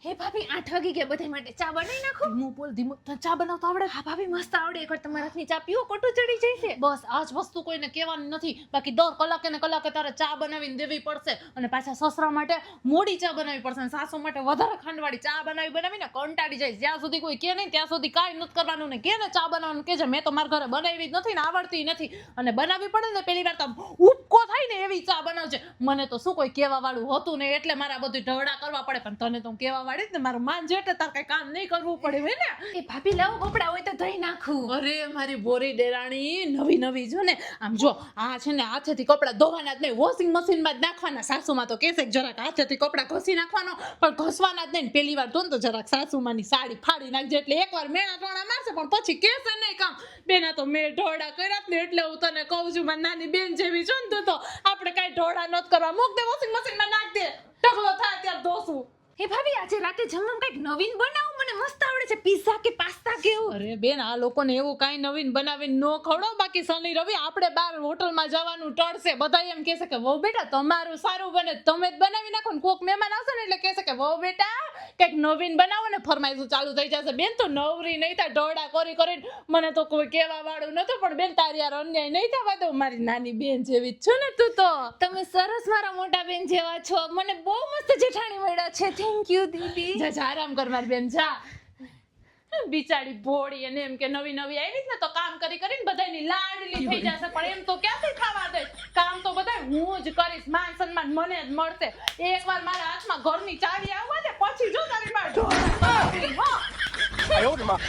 હે ભાભી 8 વાગી ગયા, બધા માટે ચા બનાવી નાખો. ધીમો બોલ ધીમો. તને ચા બનાવતા આવડે? હા ભાભી મસ્ત આવડે. એકવાર તમારા હાથની ચા પીવો, કોટું ચડી જાય છે. બસ આ જ વસ્તુ કોઈને કહેવાની નથી. બાકી દર કલાકે ને કલાકે તારે ચા બનાવીને દેવી પડશે. અને પાછા સસરા માટે મોડી ચા બનાવવી પડશે અને સાસુ માટે વધારે ખાંડવાળી ચા બનાવીને કંટાળી જાય. જ્યાં સુધી કોઈ કે નહીં ત્યાં સુધી કાંઈ નથી કરવાનું. ને કે ને ચા બનાવવાનું કે છે, મેં તો મારા ઘરે બનાવી જ નથી ને આવડતી નથી. અને બનાવવી પડે ને પહેલી વાર તો ઉપકો થાય ને એવી ચા બનાવજે. મને તો શું કોઈ કહેવા વાળું હતું ને એટલે મારા બધું ઢવડા કરવા પડે. પણ તને તો કહેવા વાળી જ ને, મારું માન છે એટલે તાર કઈ કામ નહીં કરવું પડે હે ને. એ ભાભી લાવો, કપડા હોય તો ધોઈ નાખું. અરે મારી બોરી દેરાણી નવી નવી જો ને. આમ જો આ છે ને હાથેથી કપડાં ધોવાના જ નહીં, વોશિંગ મશીનમાં જ નાખવાના. સાસુમાં તો કહેશે કે જરાક હાથેથી કપડાં ઘસી નાખવાનો, પણ ઘસવાના જ નહીં. પહેલી વાર ધો ને તો જરાક સાસુમાની સાડી ફાડી નાખજે. એટલે એકવાર મેણા ટોણા મારશે પણ પછી કહેશે નહીં કામ. બેના તો મેં ઢોળા કર્યા જ ને એટલે હું તને કહું છું. મારી નાની બેન જેવી છો ને તું તો. આપણે કાંઈ ઢોળા નહોત કરવા. મૂક દે વોશિંગ મશીનમાં નાખ દે, ઢગલો થાય ત્યારે ધોશું. હે ભાભી આજે રાતે જમવામાં કંઈક નવીન બનાવો, મને મસ્ત આવડે છે. પિઝા કે પાસ્તા કે એવું. અરે બેન આ લોકોને એવું કાંઈ નવીન બનાવીને નો ખવડાવ. બાકી શનિ રવિ આપણે બહાર હોટલમાં જવાનું ટળશે. બધા એમ કહેશે કે વહુ બેટા તમારું સારું બને, તમે જ બનાવી નાખો ને. કોક મહેમાન આવશે ને એટલે કહેશે કે વહુ બેટા કંઈક નવીન બનાવો ને. ફરમાઈશું ચાલુ થઈ જશે. બેન તો નવરી નહીં થાય ઢોળા કરી કરીને. મને તો કોઈ કહેવા વાળું નતું, પણ બેન તારી યાર અન્યાય નહીં થવા દઉં. મારી નાની બેન જેવી જ છો ને તું તો. તમે સરસ મારા મોટા બેન જેવા છો. મને બહુ મસ્ત જેઠાણી મળ્યા છે. થેન્ક યુ દીદી. જા જા આરામ કર મારી બેન જા. બિચારી ભોળી અને એમ કે નવી નવી આવી ને તો કામ કરી કરીને બધાની લાડલી થઈ જશે. પણ એમ તો ક્યાંથી થવા દે? કામ તો બધા હું જ કરીશ. માન સન્માન મને જ મળશે. એકવાર મારા હાથમાં ઘરની ચાવી આવવા દે પછી જો તારી માર ઢોળ.